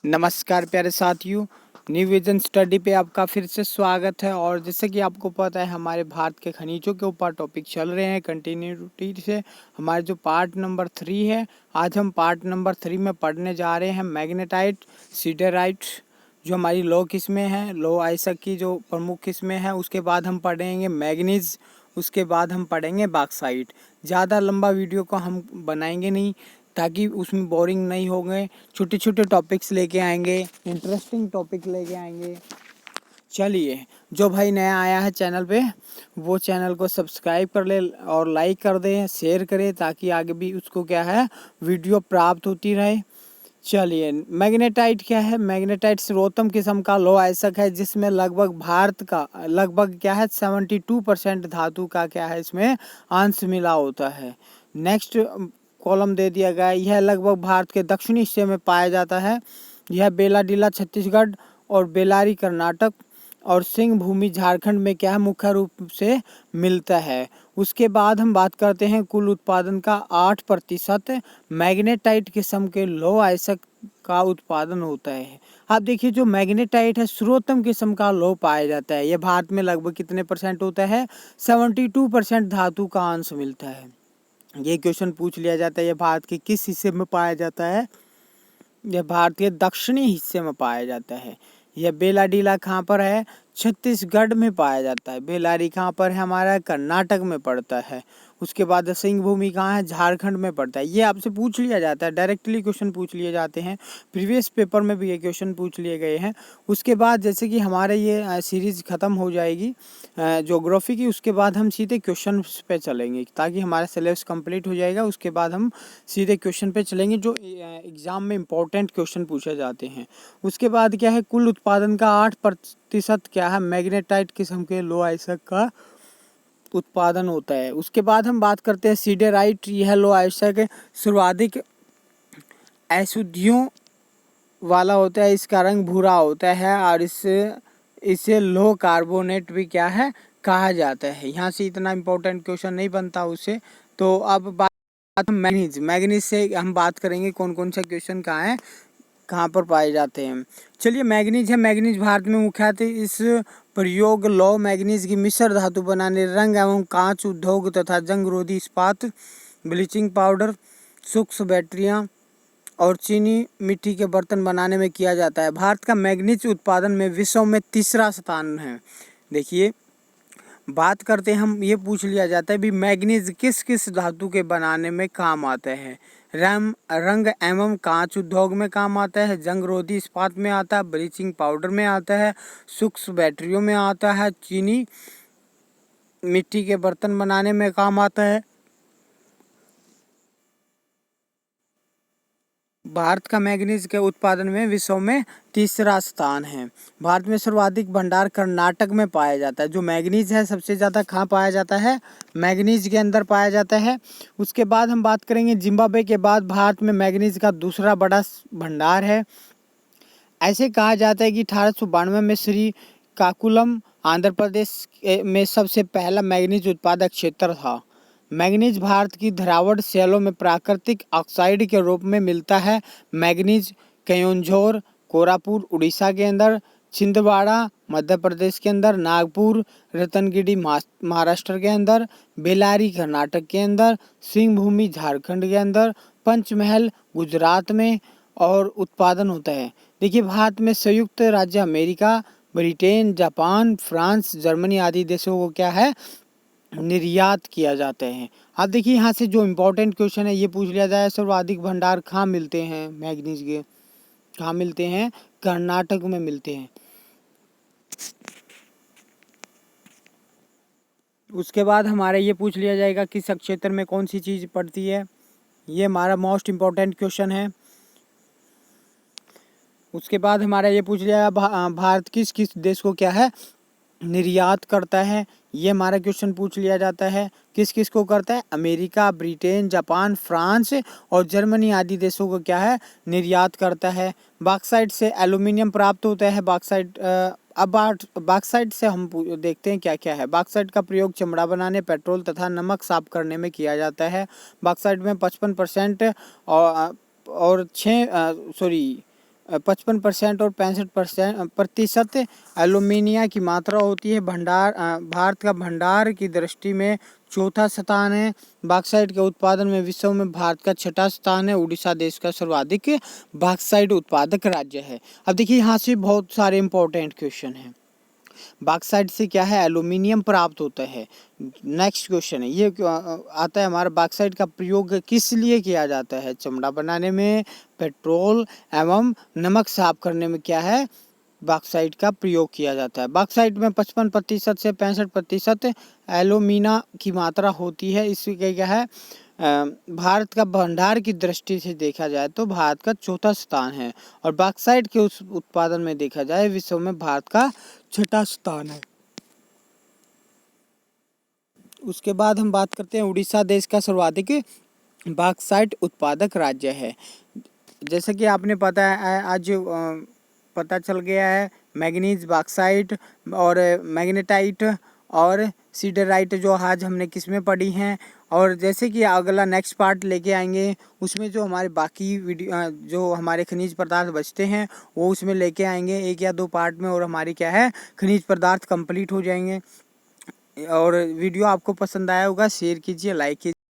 नमस्कार प्यारे साथियों, न्यू विजन स्टडी पे आपका फिर से स्वागत है। और जैसे कि आपको पता है हमारे भारत के खनिजों के ऊपर टॉपिक चल रहे हैं कंटिन्यूटी से। हमारे जो पार्ट नंबर 3 है, आज हम पार्ट नंबर 3 में पढ़ने जा रहे हैं मैग्नेटाइट, सिडराइट, जो हमारी लो किस्में हैं, लो आइसक की जो प्रमुख किस्में हैं। उसके बाद हम पढ़ेंगे मैग्नीज, उसके बाद हम पढ़ेंगे बॉक्साइट। ज़्यादा लंबा वीडियो को हम बनाएंगे नहीं ताकि उसमें बोरिंग नहीं हो गए। छोटे छोटे टॉपिक्स लेके आएंगे, इंटरेस्टिंग टॉपिक लेके आएंगे। चलिए, जो भाई नया आया है चैनल पे वो चैनल को सब्सक्राइब कर ले और लाइक कर दे, शेयर करे ताकि आगे भी उसको क्या है वीडियो प्राप्त होती रहे। चलिए, मैग्नेटाइट क्या है? मैग्नेटाइट सर्वोत्तम किस्म का लौह अयस्क है जिसमें लगभग भारत का लगभग क्या है 72% धातु का क्या है इसमें अंश मिला होता है। नेक्स्ट कॉलम दे दिया गया है, यह लगभग भारत के दक्षिणी हिस्से में पाया जाता है। यह बेलाडीला छत्तीसगढ़ और बेलारी कर्नाटक और सिंह भूमि झारखंड में क्या है मुख्य रूप से मिलता है। उसके बाद हम बात करते हैं कुल उत्पादन का 8% मैग्नेटाइट किस्म के लौह अयस्क का उत्पादन होता है। आप देखिए, जो मैग्नेटाइट है सर्वोत्तम किस्म का लौह पाया जाता है। यह भारत में लगभग कितने परसेंट होता है? 72% धातु का अंश मिलता है। ये क्वेश्चन पूछ लिया जाता है, यह भारत के किस हिस्से में पाया जाता है? यह भारत के दक्षिणी हिस्से में पाया जाता है। यह बेलाडीला कहाँ पर है? छत्तीसगढ़ में पाया जाता है। बेलारी कहाँ पर है? हमारा कर्नाटक में पड़ता है। उसके बाद सिंह भूमि कहाँ है? झारखंड में पड़ता है। ये आपसे पूछ लिया जाता है, डायरेक्टली क्वेश्चन पूछ लिए जाते हैं। प्रीवियस पेपर में भी ये क्वेश्चन पूछ लिए गए हैं। उसके बाद जैसे कि हमारे ये सीरीज ख़त्म हो जाएगी ज्योग्राफी की, उसके बाद हम सीधे क्वेश्चन पे चलेंगे ताकि हमारा सिलेबस कंप्लीट हो जाएगा। उसके बाद हम सीधे क्वेश्चन पे चलेंगे जो एग्ज़ाम में इंपॉर्टेंट क्वेश्चन पूछे जाते हैं। उसके बाद क्या है, कुल उत्पादन का 8% क्या है मैग्नेटाइट किस्म के लौह अयस्क का उत्पादन होता है। उसके बाद हम बात करते हैं सिडराइट। यह लौह अयस्क सर्वाधिक अशुद्धियों वाला होता है, इसका रंग भूरा होता है और इसे लो कार्बोनेट भी क्या है कहा जाता है। यहाँ से इतना इम्पोर्टेंट क्वेश्चन नहीं बनता उससे। तो अब बात मैग्नीज, मैग्नीज से हम बात करेंगे कौन कौन सा क्वेश्चन कहाँ पर पाए जाते हैं। चलिए, मैग्नीज है। मैग्नीज भारत में मुख्यतः इस प्रयोग लौह मैग्नीज की मिश्र धातु बनाने, रंग एवं कांच उद्योग तथा जंग रोधी इस्पात, ब्लीचिंग पाउडर, सूक्ष्म बैटरियाँ और चीनी मिट्टी के बर्तन बनाने में किया जाता है। भारत का मैग्नीज उत्पादन में विश्व में तीसरा स्थान है। देखिए, बात करते हैं हम, ये पूछ लिया जाता है भी मैग्नीज किस किस धातु के बनाने में काम आता है? रंग एवं कांच उद्योग में काम आता है, जंग रोधी इस्पात में आता है, ब्लीचिंग पाउडर में आता है, सूक्ष्म बैटरियों में आता है, चीनी मिट्टी के बर्तन बनाने में काम आता है। भारत का मैग्नीज के उत्पादन में विश्व में तीसरा स्थान है। भारत में सर्वाधिक भंडार कर्नाटक में पाया जाता है। जो मैग्नीज है सबसे ज़्यादा कहाँ पाया जाता है? मैग्नीज के अंदर पाया जाता है। उसके बाद हम बात करेंगे जिम्बाब्वे के बाद भारत में मैग्नीज का दूसरा बड़ा भंडार है। ऐसे कहा जाता है कि 1892 में श्री काकुलम आंध्र प्रदेश में सबसे पहला मैग्नीज उत्पादक क्षेत्र था। मैग्नीज भारत की धरावट शैलों में प्राकृतिक ऑक्साइड के रूप में मिलता है। मैग्नीज केयोंझर कोरापुट उड़ीसा के अंदर, छिंदवाड़ा मध्य प्रदेश के अंदर, नागपुर रतनगिरी महाराष्ट्र के अंदर, बेलारी कर्नाटक के अंदर, सिंह भूमि झारखंड के अंदर, पंचमहल गुजरात में और उत्पादन होता है। देखिए, भारत में संयुक्त राज्य America, Britain, Japan, France, Germany आदि देशों को क्या है निर्यात किया जाते हैं। अब देखिए, यहाँ से जो इम्पोर्टेंट क्वेश्चन है ये पूछ लिया जाए, सर्वाधिक भंडार कहाँ मिलते हैं मैग्नीज के? कहाँ मिलते हैं? कर्नाटक में मिलते हैं। उसके बाद हमारे ये पूछ लिया जाएगा किस क्षेत्र में कौन सी चीज़ पड़ती है। ये हमारा मोस्ट इम्पोर्टेंट क्वेश्चन है। उसके बाद हमारा ये पूछ लिया भारत किस किस देश को क्या है निर्यात करता है। ये हमारा क्वेश्चन पूछ लिया जाता है। किस किस को करता है? अमेरिका, ब्रिटेन, जापान, फ्रांस और जर्मनी आदि देशों को क्या है निर्यात करता है। बॉक्साइट से एल्यूमिनियम प्राप्त होता है। बॉक्साइट बॉक्साइट से हम देखते हैं क्या क्या है। बॉक्साइट का प्रयोग चमड़ा बनाने, पेट्रोल तथा नमक साफ करने में किया जाता है। बॉक्साइट में 55% और 55% और 65% एल्यूमिनियम की मात्रा होती है। भारत का भंडार की दृष्टि में चौथा स्थान है। बॉक्साइट के उत्पादन में विश्व में भारत का छठा स्थान है। उड़ीसा देश का सर्वाधिक बॉक्साइट उत्पादक राज्य है। अब देखिए यहाँ से बहुत सारे इंपॉर्टेंट क्वेश्चन हैं। बॉक्साइट से क्या है, एल्यूमिनियम प्राप्त होता है। नेक्स्ट क्वेश्चन है ये आता है हमारा, बॉक्साइट का प्रयोग किस लिए किया जाता है? चमड़ा बनाने में, पेट्रोल एवं नमक साफ करने में क्या है, बॉक्साइट का प्रयोग किया जाता है। बॉक्साइट में 55% से 65% एल्यूमिना की मात्रा होती है। इसके क्या है, भारत का भंडार की दृष्टि से देखा जाए तो भारत का चौथा स्थान है। और बॉक्साइट के उस उत्पादन में देखा जाए विश्व में भारत का छठा स्थान है। उसके बाद हम बात करते हैं, उड़ीसा देश का सर्वाधिक बॉक्साइट उत्पादक राज्य है। जैसे कि आपने पता है आज पता चल गया है, मैंगनीज, बॉक्साइट और मैग्नेटाइट और सीडराइट जो आज हमने किसमें पढ़ी हैं। और जैसे कि अगला नेक्स्ट पार्ट लेके आएंगे, उसमें जो हमारे बाकी वीडियो जो हमारे खनिज पदार्थ बचते हैं वो उसमें लेके आएंगे 1 या 2 पार्ट में, और हमारी क्या है, खनिज पदार्थ कंप्लीट हो जाएंगे। और वीडियो आपको पसंद आया होगा, शेयर कीजिए, लाइक कीजिए।